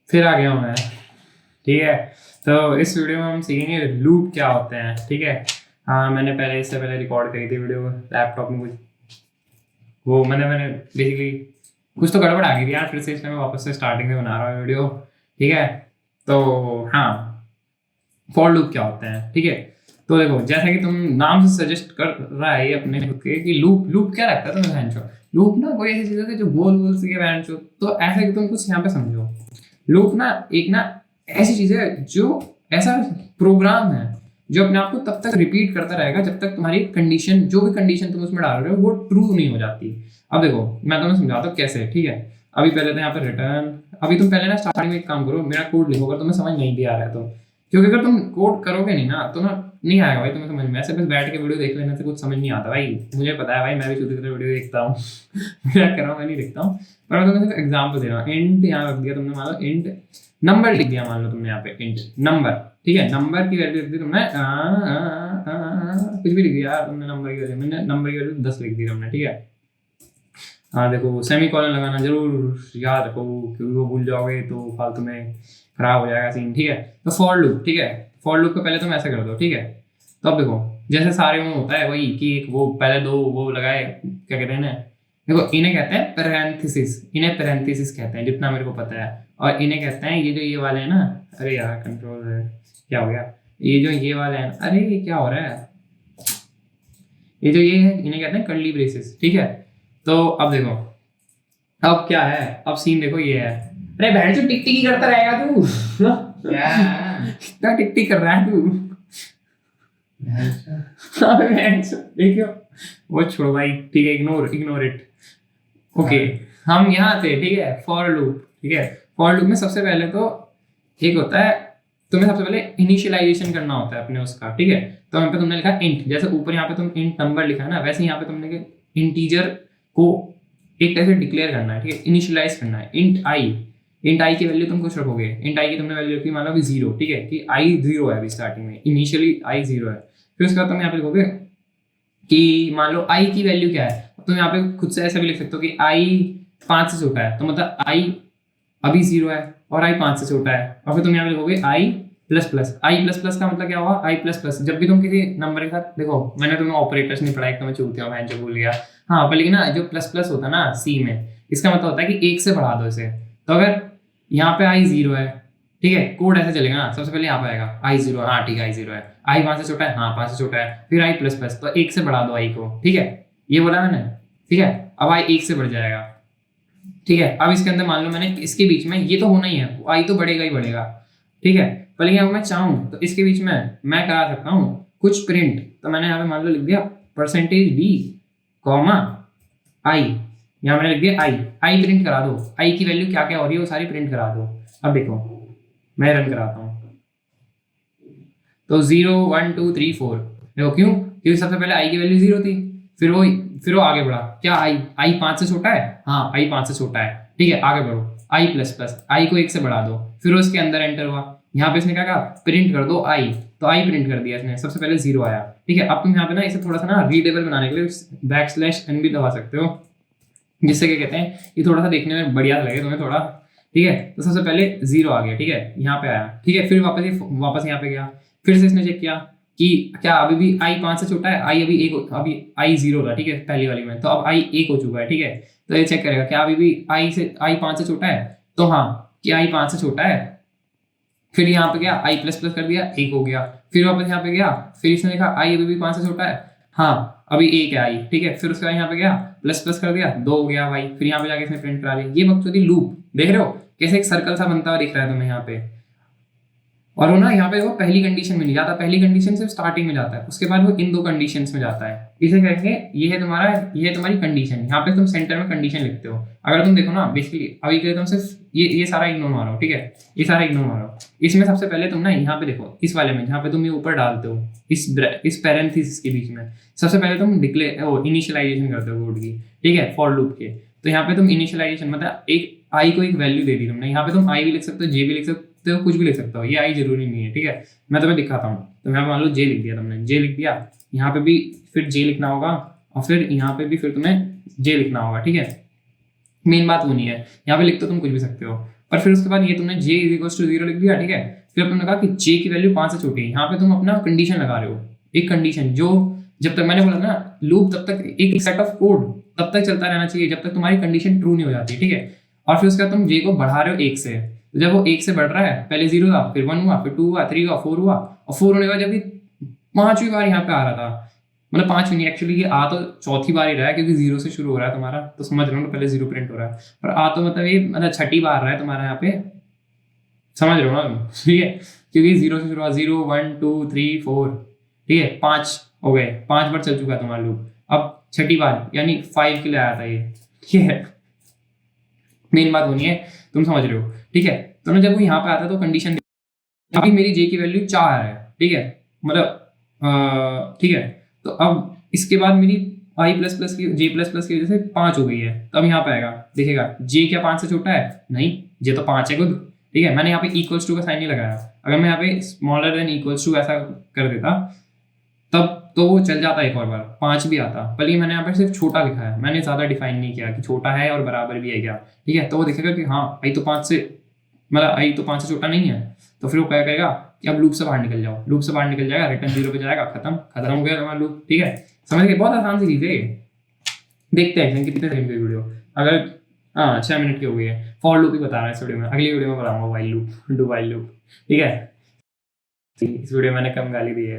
फिर आ गया हूँ मैं। ठीक है, तो इस वीडियो में हम सीखेंगे लूप क्या होते हैं। ठीक है, हाँ मैंने इससे पहले रिकॉर्ड करी थी वीडियो लैपटॉप में, कुछ वो मैंने बेसिकली कुछ तो गड़बड़ आ गई थी यार, फिर से इसलिए मैं वापस से स्टार्टिंग से बना रहा हूँ वीडियो। ठीक है, तो हाँ फॉर लूप क्या होते हैं। ठीक है, तो देखो जैसा कि तुम नाम से सजेस्ट कर रहा है ये अपने खुद के कि लूप क्या लगता है तुम्हें भैंचो। लूप ना कोई ऐसी चीज है जो गोल गोल सी है भैंचो, तो ऐसा कि तुम कुछ यहाँ पे समझो। लूप ना एक ना ऐसी चीज है जो ऐसा प्रोग्राम है जो अपने आप को तब तक रिपीट करता रहेगा जब तक तुम्हारी कंडीशन, जो भी कंडीशन तुम उसमें डाल रहे हो वो ट्रू नहीं हो जाती। अब देखो मैं तुम्हें समझाता हूँ कैसे। ठीक है, अभी पहले तो यहाँ पे रिटर्न, अभी तुम पहले ना स्टार्टिंग में एक काम करो, मेरा कोड लिखो अगर तुम्हें समझ नहीं भी आ रहा है तो, क्योंकि अगर तुम कोड करोगे नहीं ना तो ना नहीं आएगा भाई तुम्हें समझ में। ऐसे बस बैठ के वीडियो देख लेने से कुछ समझ नहीं आता भाई, मुझे पता है भाई, मैं भी शुरू से वीडियो देखता हूँ मेरा कर रहा हूँ, मैं नहीं देखता हूँ, पर मैं तुम्हें एग्जाम्पल दे रहा हूँ। इंट यहाँ रख दिया तुमने, मान लो इंट नंबर लिख दिया, मान लो तुमने यहाँ पे इंट नंबर। ठीक है, नंबर की वैल्यू लिख दी तुमने कुछ भी लिख दिया तुमने, नंबर की वैल्यू, मैंने नंबर की वैल्यू 10 लिख दी तुमने। ठीक है, हाँ देखो सेमी कॉलन लगाना जरूर याद रखो, क्योंकि वो भूल जाओगे तो फालतू में खराब हो जाएगा सीन। ठीक है, तो फॉर लूप, ठीक है, फॉर लूप को पहले तुम ऐसा कर दो। ठीक है, तो अब देखो जैसे सारे में होता है वही कि एक वो पहले दो वो लगाए, क्या कहते हैं ना, देखो इन्हें कहते हैं पैरेंथेसिस, इन्हें पैरेंथेसिस कहते हैं जितना मेरे को पता है। और इन्हें कहते हैं ये जो ये वाले हैं ना, अरे यार कंट्रोल है, क्या हो गया, ये जो ये वाले हैं, अरे ये क्या हो रहा है, ये जो ये है इन्हें कहते हैं कर्ली ब्रेसेस। ठीक है, तो अब देखो अब क्या है, अब सीन देखो ये है, अरे बहन चो टिक टिक करता रहेगा तू कितना टिक टिक कर रहा है तू देखियो, वो छोड़ो भाई। ठीक है, इग्नोर इट। ओके, हम यहाँ थे। ठीक है, फॉर लूप। ठीक है, फॉर लूप में सबसे पहले तो एक होता है, तुम्हें सबसे पहले इनिशियलाइजेशन करना होता है अपने उसका। ठीक है, तो यहाँ पे तुमने लिखा इंट, जैसे ऊपर यहाँ पे तुम इंट नंबर लिखा है ना, वैसे यहाँ पे तुमने इंटीजर को एक तरह से डिक्लेयर करना है। ठीक है, इनिशियलाइज करना है। इंट आई की वैल्यू तुम कुछ रखोगे, इंट आई की तुमने वैल्यू रखी मान लो 0। ठीक है, कि आई 0 है अभी स्टार्टिंग में, इनिशियली आई 0 है। फिर उसके बाद तुम यहाँ पे लिखोगे कि मान लो आई की वैल्यू क्या है, तुम यहाँ पे खुद से ऐसा भी लिख सकते हो कि आई 5 से छोटा है, तो मतलब आई अभी 0 है और आई 5 से छोटा है। और फिर तुम यहाँ पे लिखोगे आई प्लस प्लस। आई प्लस प्लस का मतलब क्या हुआ, आई प्लस प्लस जब भी तुम किसी नंबर के साथ, देखो मैंने तुम्हें ऑपरेटर्स नहीं पढ़ाया, मैं चूतिया हूँ, मैं जो भूल गया। हाँ पर लेकिन ना जो प्लस प्लस होता है ना सी में, इसका मतलब होता है कि 1 से बढ़ा दो इसे। तो अगर यहाँ पे आई 0 है, ठीक है, कोड ऐसे चलेगा ना, सबसे पहले यहाँ पे आएगा आई 0, हाँ ठीक है आई 0 है, आई 5 से छोटा है, हाँ 5 से छोटा है, फिर आई प्लस प्लस, तो 1 से बढ़ा दो आई को। ठीक है, ये बोला मैंने। ठीक है, अब आई 1 से बढ़ जाएगा। ठीक है, अब इसके अंदर मान लो मैंने इसके बीच में, ये तो होना ही है, आई तो बढ़ेगा ही बढ़ेगा। ठीक है, पर लेकिन अगर मैं चाहूँ तो इसके बीच में मैं करा सकता हूँ कुछ प्रिंट, तो मैंने यहाँ पे मान लो लिख दिया परसेंटेज बी कॉमा आई, यहाँ मैंने लिख दिया आई प्रिंट करा दो, आई की वैल्यू क्या क्या हो रही है वो सारी प्रिंट करा दो। अब देखो मैं रन कराता हूँ, तो 0 1 2 3 4, देखो क्यों, क्योंकि सबसे पहले आई की वैल्यू 0 थी, फिर वो आगे बढ़ा, क्या आई 5 से छोटा है, हाँ आई 5 से छोटा है। ठीक है, आगे बढ़ो, आई प्लस प्लस, आई को 1 से बढ़ा दो, फिर उसके अंदर एंटर हुआ, यहाँ पे इसने क्या कहा प्रिंट कर दो आई, तो आई प्रिंट कर दिया इसने, सबसे पहले 0 आया। ठीक है, अब तुम यहाँ पे ना इसे थोड़ा सा ना रीडेबल बनाने के लिए \n भी दबा सकते हो, जिससे क्या कहते हैं ये थोड़ा सा देखने में बढ़िया लगे तुम्हें थोड़ा। ठीक है, तो सबसे पहले 0 आ गया। ठीक है, यहाँ पे आया। ठीक है, फिर वापस यहाँ पे गया, फिर से इसने चेक किया कि क्या अभी भी आई 5 से छोटा है, आई अभी आई 0 था। ठीक है, पहली वाली में, तो अब आई 1 हो चुका है। ठीक है, तो ये चेक करेगा क्या अभी भी आई 5 से छोटा है, तो हाँ कि आई 5 से छोटा है। फिर यहाँ पे गया आई प्लस प्लस कर दिया, 1 हो गया, फिर वापस यहाँ पे गया, फिर इसने देखा आई अभी भी 5 से छोटा है, हाँ अभी 1 है आई। ठीक है, फिर उसके बाद यहाँ पे गया प्लस प्लस कर दिया, 2 हो गया भाई, फिर यहाँ पे जाके इसने प्रिंट करा दिया। ये बकचोदी लूप देख रहे हो कैसे एक सर्कल सा बनता हुआ दिख रहा है तुम्हें यहाँ पे। और वो ना यहाँ पे वो पहली कंडीशन में नहीं जाता, पहली कंडीशन सिर्फ स्टार्टिंग में जाता है, उसके बाद वो इन 2 कंडीशंस में जाता है। इसे कहेंगे ये है तुम्हारी कंडीशन, यहाँ पे तुम सेंटर में कंडीशन लिखते हो। अगर तुम देखो ना बेसिकली अभी के लिए तुम सिर्फ ये सारा इग्नोर मारो। ठीक है, ये सारा इग्नोर मारो, इसमें सबसे पहले तुम ना यहाँ पे देखो, इस वाले में जहाँ पे तुम ये ऊपर डालते हो इस पैरेंथेसिस के बीच में, सबसे पहले तुम इनिशियलाइजेशन करते हो कोड की। ठीक है, फॉर लूप के, तो यहाँ पे तुम इनिशियलाइजेशन मतलब एक आई को एक वैल्यू दे दी तुमने, यहाँ पे तुम आई भी लिख सकते हो, जे भी लिख सकते हो, कुछ भी लिख सकते हो, ये आई जरूरी नहीं है। ठीक है, मैं तुम्हें दिखाता हूँ, तो यहाँ पे मान लो जे लिख दिया तुमने, जे लिख दिया, यहाँ पे भी फिर जे लिखना होगा, और फिर यहाँ पे भी फिर तुम्हें जे लिखना होगा। ठीक है, मेन बात वो नहीं है, यहाँ पे लिख तो तुम कुछ भी सकते हो। पर फिर उसके बाद ये तुमने j इज इक्वल टू 0 लिख दिया, ठीक है। फिर तुमने कहा कि j की वैल्यू 5 से छोटी है, यहाँ पे तुम अपना कंडीशन लगा रहे हो, एक कंडीशन जो जब तक मैंने बोला ना लूप तब तक एक सेट ऑफ कोड तब तक चलता रहना चाहिए जब तक तुम्हारी कंडीशन ट्रू नहीं हो जाती, ठीक है। और फिर उसके बाद तुम j को बढ़ा रहे हो 1 से, तो जब वो 1 से बढ़ रहा है, पहले 0 था, फिर 1 हुआ, फिर 2 हुआ, 3 हुआ, 4 हुआ, और 4 होने के बाद जब 5वीं बार यहाँ पे आ रहा था, मतलब 5 नहीं एक्चुअली, ये आ तो चौथी बार ही रहा है क्योंकि 0 से शुरू हो रहा है तुम्हारा, तो समझ रहे हो ना, पहले 0 प्रिंट हो रहा है, पर आ तो मतलब ये मतलब छठी बार रहा है तुम्हारा यहाँ पे, समझ रहे हो ना तुम, ठीक है। क्योंकि 0 से शुरू हुआ, 0 1 2 3 4, ठीक है, 5 हो गए, 5 बार चल चुका है तुम्हारा लूप, अब छठी बार यानी 5 के लिए आया था ये, ठीक है। मेन बात होनी है, तुम समझ रहे हो, ठीक है। तो ना जब वो यहाँ पे आता है तो कंडीशन, अभी मेरी j की वैल्यू 4 है, ठीक है, मतलब ठीक है। तो अब इसके बाद मेरी i प्लस प्लस की j प्लस प्लस की वजह से 5 हो गई है, तो अब यहाँ पे आएगा, देखेगा j क्या 5 से छोटा है, नहीं, j तो 5 है खुद, ठीक है। मैंने यहाँ पे इक्वल्स टू का साइन नहीं लगाया, अगर मैं यहाँ पे स्मॉलर देन इक्वल्स टू ऐसा कर देता तब तो वो चल जाता एक और बार, 5 भी आता, बल्कि मैंने यहाँ पे सिर्फ छोटा लिखा है, मैंने ज़्यादा डिफाइन नहीं किया कि छोटा है और बराबर भी है क्या, ठीक है। तो वो देखेगा कि हाँ i तो 5 से, मतलब i तो 5 से छोटा नहीं है, तो फिर वो क्या करेगा कि अब लूप से बाहर निकल जाओ, लूप से बाहर निकल जाएगा, रिटर्न 0 पे जाएगा, खत्म हो गया तुम्हारा लूप, ठीक है। समझ गए, बहुत आसान सी चीज़ है। देखते हैं कितने सेकंड की वीडियो, अगर हाँ 6 मिनट की हो गई है। फॉर लूप ही बता रहा है इस वीडियो में, अगली वीडियो में बताऊंगा while loop, do while loop, ठीक है। इस वीडियो में मैंने कम गाली दी है।